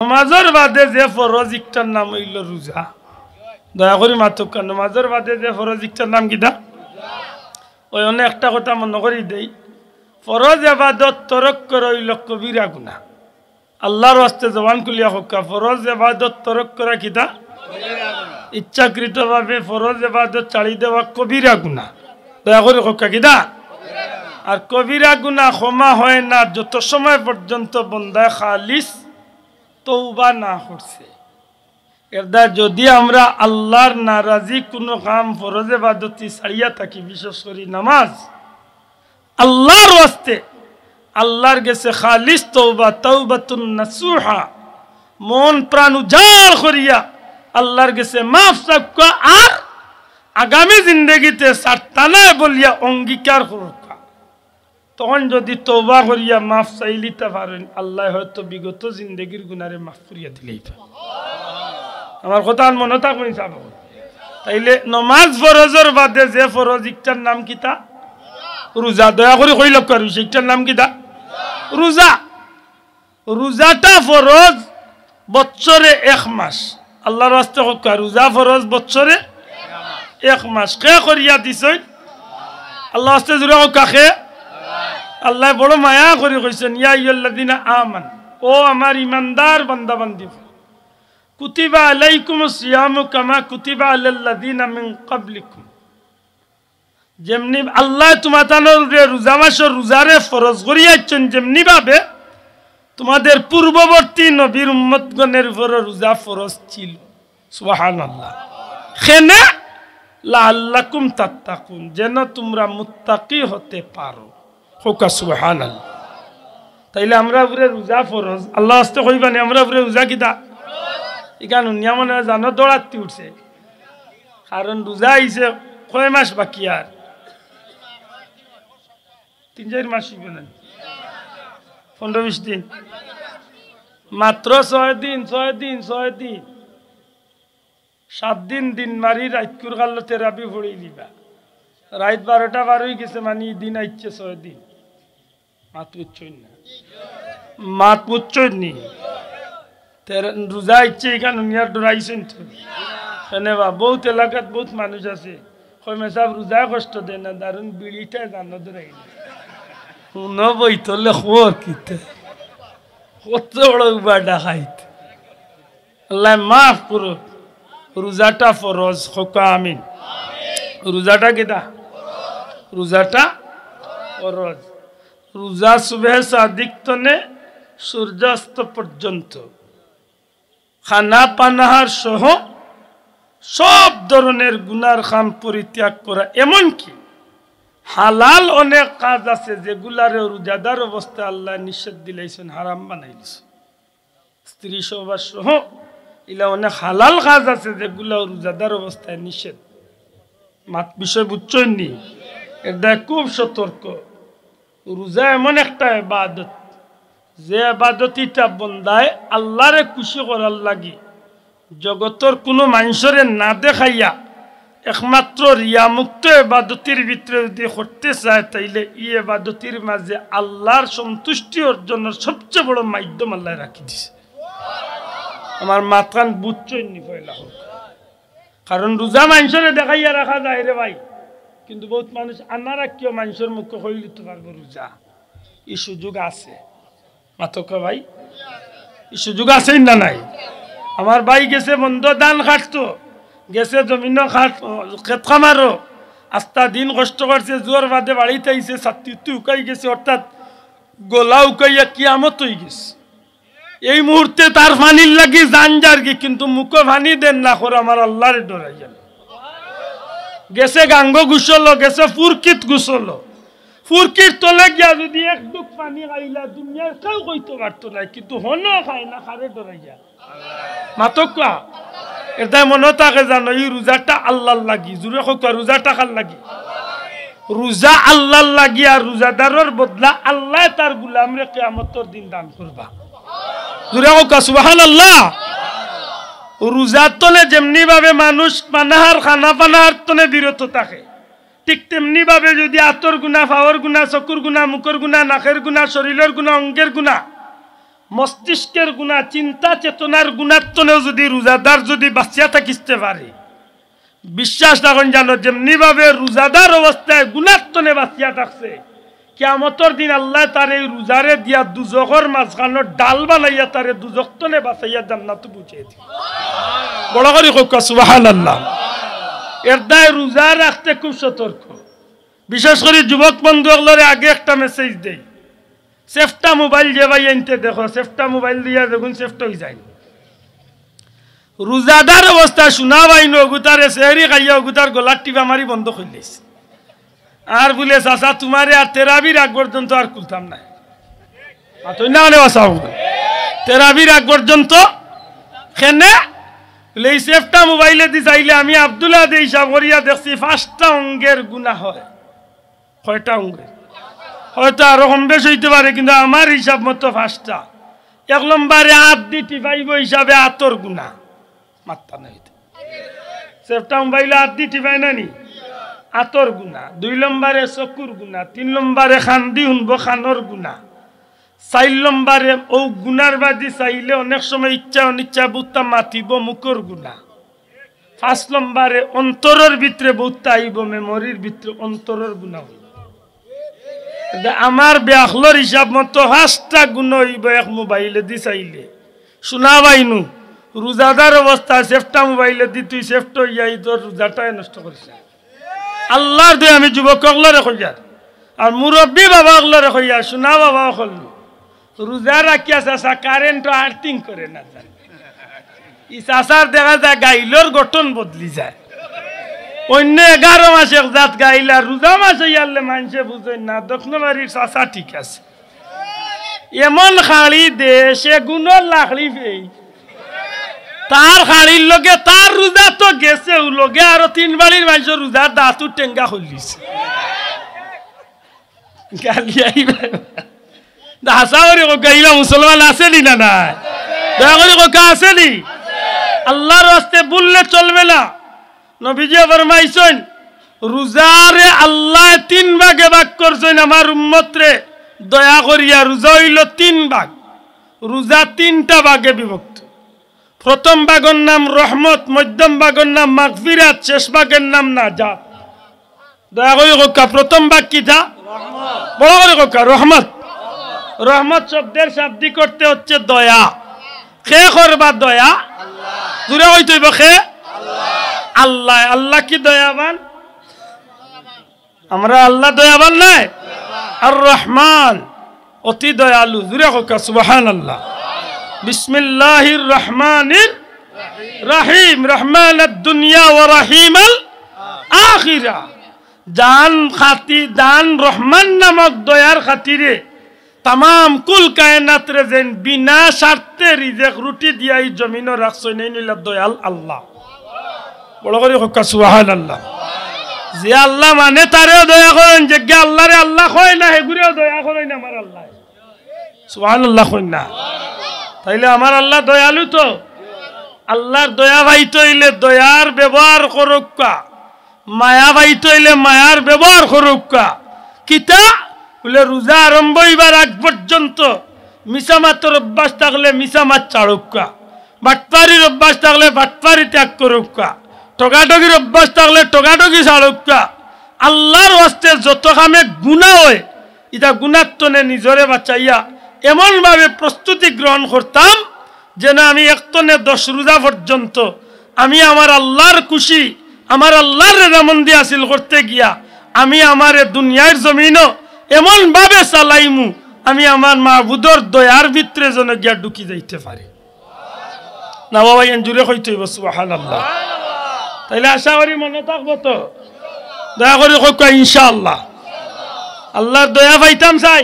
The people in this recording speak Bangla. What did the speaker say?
নামাজের বাদে যে ফরজ একটার নাম হইল রোজা। দয়া করি মাতুক নামাজের বাদে যে ফরজ একটার নাম কিটা ওই অনেক একটা কথা মনে করি দেই, ফরজ ইবাদত তরক করা হইল কবিরা গুনাহ। আল্লাহর ওয়াস্তে জবান খুলিয়া হক্কা, ফরজ ইবাদত তরক করা কিটা ইচ্ছাকৃতভাবে ফরজ ইবাদত ছাড়ি দেওয়া কবিরা গুনাহ। দয়া করি হক্কা কিটা। আর কবিরা গুনাহ ক্ষমা হয় না যত সময় পর্যন্ত বন্দায় খালিস তওবা না করছে। এরদা যদি আমরা আল্লাহর নারাজি কোনো কাম ফরজ ইবাদতি ছাড়িয়া থাকি, বিশেষ করে নামাজ, আল্লাহর ওয়াস্তে আল্লাহর কাছে খালিস তওবা, তাওবাতুন নাসুহা, মন প্রাণ উজাড় করিয়া আল্লাহর কাছে মাফ চাকা আর আগামী জিন্দগিতে সারতানা বলিয়া অঙ্গীকার করুক, তখন যদি তওবা করিয়া মাফ চাইলিতে পারেন, আল্লাহ হয়তো বিগত জিন্দগির গুনারে মাফ করিয়া দিলেই। আমার কথা মনে থাকুন চাব। তাইলে নমাজ ফরজের বাদে যে ফরজ একটার নাম কিতা রোজা। দয়া করে কই লক্ষ্য করি সেইটার নাম কিতা রোজা। রোজাটা ফরজ বছরে 1 মাস। আল্লাহর রাস্তে হোক রোজা ফরজ বছরে 1 মাস। কে করিয়া দিছই আল্লাহ রাস্তে জুড়ে হোক কাকে আল্লাহ বড় মায়া করে কইছেন, ইয়া আইয়ুহাল্লাযিনা আমান, ও আমার ইমানদার বান্দা বান্দি, কুতিবা আলাইকুমুস সিয়ামু কামা কুতিবা আলাল্লাযিনা মিন ক্বাবলিকুম। যেমনি আল্লাহ তোমাদের রোজা মাসের রোজারে ফরজ করিয়াছেন, যেমনি ভাবে তোমাদের পূর্ববর্তী নবীর উম্মতগণের উপর রোজা ফরজ ছিল। সুবহানাল্লাহ। খেনে লাআল্লাকুম তাত্তাকুন, যেন তোমরা মুত্তাকি হতে পারো। হোকা সুবহানাল্লাহ। তাইলে আমরা উপরে রোজা ফরজ, আল্লাহ আস্তে কইবানি আমরা উপরে রোজা কিতা ইকান উনিয়া মনে জানো দৌড়াতে উঠছে, কারণ রোজা আইছে কয় মাস বাকি, আর 3-4 মাস বলেন 15-20 দিন, মাত্র 6 দিন 7 দিন দিন মারি রাতকুর কালতে রাবি ভরি দিবা, রাত 12টা বার হয়ে গেছে, মানে দিন আইছে 6 দিন। মাত বুঝছই না, মাত বুঝছই নি, রোজা আইছে এখানে উনিয়ার ডরাইছেন তো বা বহুত এলাকাত বহুত মানুষ আছে কমে সব রোজা কষ্ট দেয় না, দারুণ বিড়িটা জানো ধরাই শুন বইতলে খবর কিতে কত বড় উবাডা খাইতে। আল্লাহ মাফ করো। রোজাটা ফরজ হোকা আমিন। রোজাটা কেটা রোজাটা ফরজ। রোজা সুবহ সাদিক তনে সূর্যাস্ত পর্যন্ত খানা পানাহার সহ সব ধরনের গুনার খাম পরিত্যাগ করা, এমনকি হালাল অনেক কাজ আছে যেগুলারে রোজাদার অবস্থায় আল্লাহ নিষেধ দিলাইছেন, হারাম বানাইছেন। স্ত্রী সহবাস সহ ইলা অনেক হালাল কাজ আছে যেগুলা রোজাদার অবস্থায় নিষেধ। মাত বিষয় বুঝছই নি, এটা খুব সতর্ক। রোজা এমন একটা ইবাদত যে ইবাদতিটা বন্দায় আল্লাহরে খুশি করার লাগি জগতের কোনো মানুষরে না দেখাইয়া একমাত্র রিয়া মুক্ত ইবাদতির ভিতরে যদি করতে চায়, তাইলে এই ইবাদতির মাঝে আল্লাহর সন্তুষ্টি অর্জনের সবচেয়ে বড় মাধ্যম আল্লাহ রাখি দিছে। আমার মাতকান বুঝছই নি পয়লা হোক, কারণ রোজা মানুষরে দেখাইয়া রাখা যায় রে ভাই, কিন্তু বহুত মানুষ আনা রাখিও মানুষের মুখে হইল তো পারবো রোজা। এই সুযোগ আছে মাতক ভাই, এই সুযোগ আছে না নাই? আমার ভাই গেছে বন্ধ ধান খাটতো, গেছে জমিন খেত খামারো, আস্তা দিন কষ্ট করছে, জোর বাদে বাড়িতে আইছে, ছাত্রী উকাই গেছে, অর্থাৎ গোলা উকাইয়া কিয়ামত হয়ে গেছে। এই মুহূর্তে তার ফানির লাগি জান যার কি, কিন্তু মুখে ফানি দেন না করে আমার আল্লাহরে ডরাইয়া গেছে। গাঙ্গ গুছলো, গেছে ফুরকিত গুছলো, ফুরকির তলে গিয়া যদি এক ডুক পানি খাইলা দুনিয়ার কেউ কইতে পারতো না, কিন্তু হনো খায় না, খারে ডরাইয়া মাতকা। এটা মনে থাকে জানো, এই রোজাটা আল্লাহর লাগি। জুড়ে হোক রোজাটা কার লাগি? রোজা আল্লাহর লাগি, আর রোজাদারের বদলা আল্লাহ তার গুলামরে কিয়ামতের দিন দান করবা। জুড়ে হোক সুবহানাল্লাহ। রোজার তনে যেমনি ভাবে মানুষ পানাহার খানা পানাহার তনে বিরত থাকে, ঠিক তেমনি ভাবে যদি আতর গুণা, ফাওয়ার গুণা, চকুর গুণা, মুখের গুণা, নাকের গুণা, শরীরের গুণা, অঙ্গের গুণা মস্তিষ্কের গুণা, চিন্তা চেতনার গুণাত্মনেও যদি রোজাদার যদি বাঁচিয়া থাকিতে পারে, বিশ্বাস রাখুন জানো যেমনি ভাবে রোজাদার অবস্থায় গুণাত্মনে বাঁচিয়া থাকছে, কিয়ামতের দিন আল্লাহ তার এই রোজারে দিয়া দুজখর মাঝখানো ডাল বানাইয়া তারে দুজখতনে বাঁচাইয়া জান্নাত পৌঁছে দিবে। বড় করে হোক সুবহানাল্লাহ। এর দায় রোজা রাখতে খুব সতর্ক। বিশেষ করে যুবক বন্ধুগুলোরে আগে একটা মেসেজ দেই, সেফটা মোবাইল যে ভাই আনতে দেখো, সেফটা মোবাইল দিয়া দেখুন সেফট হয়ে যায়। রোজাদার অবস্থা শোনা বাইন অগুতারে সেহরি খাইয়া অগুতার গলার টিপা মারি বন্ধ করলিস, আর বলে চাচা তোমারে আর তেরাবির আগ পর্যন্ত আর খুলতাম না, তেরাবির আগ পর্যন্ত খেনে এই সেফটা মোবাইলে দি চাইলে আমি আব্দুল্লাহ দিয়ে হিসাব করিয়া দেখছি 5টা অঙ্গের গুণা হয়। কয়টা অঙ্গের? হয়তো আরো কম বেশ হইতে পারে, কিন্তু আমার হিসাব মতো 5টা। 1 নম্বরে হাত দি টিপাইব হিসাবে হাতর গুণা, মাত্তা নাই সেফটা মোবাইলে হাত দি টিপাই না নি, হাতর গুণা। 2 নম্বরে চকুর গুণা। 3 নম্বরে খান্দি শুনবো, খানোর গুণা। 4 নম্বরে ও গুনার বাদি চাইলে অনেক সময় ইচ্ছা অনিচ্ছা বুত্তা মাতিব, মুখর গুণা। 5 নম্বরে অন্তরের ভিতরে বুত্তা আইব, মেমোরির ভিতরে অন্তরের গুণা হইব। আমার ব্যাখলর হিসাব মতো 5টা গুণ হইব এক মোবাইলে দি চাইলে। শোনা বাইনু রোজাদার অবস্থা সেফটা মোবাইলে দি তুই সেফট হইয়া তোর রোজাটাই নষ্ট করিস। আল্লাহর দে আমি যুবক হলরে কইয়া আর মুরব্বী বাবা হলরে কইয়া, শোনা বাবা হল রোজা রাখিয়া চাষা কারেন্ট আর্থিং করে না যায়, ই চাষার দেখা যায় গাইলর গঠন বদলি যায়। অন্য 11 মাসে জাত গাইলা রোজা মাসে ইয়ারলে মানুষে বুঝে না দক্ষিণবাড়ির চাষা ঠিক আছে, এমন খাড়ি দে সে গুণর লাখড়ি পেয়ে তার খাড়ির লগে তার রোজা তো গেছে লগে আরো 3 বাড়ির মানুষের রোজার দাঁতু টেঙ্গা খুলিছে। গালি আইবা হাসা করে গাইলা মুসলমান আসেনি না নাই, দয়া করে কোকা আসেনি। আল্লাহর রাস্তে বললে চলবে না। নবীজি ফরমাইছেন রোজারে আল্লাহ 3 ভাগে ভাগ করছেন আমার উম্মতরে দয়া করিয়া। রোজা হইল 3 ভাগ, রোজা 3টা ভাগে বিভক্ত। প্রথম ভাগের নাম রহমত, মধ্যম ভাগের নাম মাগফিরাত, শেষ ভাগের নাম নাজাত। দয়া করে কোকা প্রথম ভাগ কিটা? বড় করে কোকা রহমত। রহমত শব্দের শাব্দিক করতে হচ্ছে দয়া। খে করবা দয়া দূরে হইতে হইব খে আল্লাহ। আল্লাহ কি দয়াবান? আমরা আল্লাহ দয়াবান নাই, আর রহমান অতি দয়ালু। দূরে হোক সুবহানাল্লাহ। বিসমিল্লাহির রহমানির রহিম। রহমানুদ দুনিয়া ওয়া রহিমাল আখিরা। জান খাতি দান রহমান নামক দয়ার খাতিরে तमाम कुल कायनात रे जेन बिना शर्ते रिजेक रुटी दिया ई जमीनो राखसो नै निला दयाल अल्लाह। बड़ करे हक्का सुबहानाल्लाह। जे अल्लाह माने तारे दया करेन, जे अल्लाह रे अल्लाह কয় না হে গুরে দয়া করেন না আমার আল্লাহ। সুবহানাল্লাহ কইন না, তাইলে আমার আল্লাহ দয়ালু তো। আল্লাহর দয়া পাইতে হইলে দয়ার ব্যবহার করুকা, মায়া পাইতে হইলে মায়ার ব্যবহার করুকা। কিতা বলে রোজা আরম্ভ হইবার আগ পর্যন্ত মিসামাতের অভ্যাস থাকলে মিসামাত ছাড়ুকা, বাটপারির অভ্যাস থাকলে বাটপারি ত্যাগ করুকা, টগাটগির অভ্যাস থাকলে টগাটগি ছাড়ুকা। আল্লাহর হস্তে যত কামে গুনাহ হয় এটা গুণাত্মনে নিজরে বাঁচাইয়া এমনভাবে প্রস্তুতি গ্রহণ করতাম যেন আমি একতনে 10 রোজা পর্যন্ত আমি আমার আল্লাহর খুশি, আমার আল্লাহর রেজামন্দি হাসিল করতে গিয়া আমি আমার দুনিয়ার জমিনও এমন ভাবে চালাইমু আমি আমার মাহবুদর দয়ার ভিতরে যেন গিয়া ঢুকি যাইতে পারি। না বাবা জুড়ে হইতে হইব সুবহানাল্লাহ। তাইলে আশা করি মনে থাকবো তো, দয়া করে ইনশাআল্লাহ। আল্লাহর দয়া পাইতাম চাই।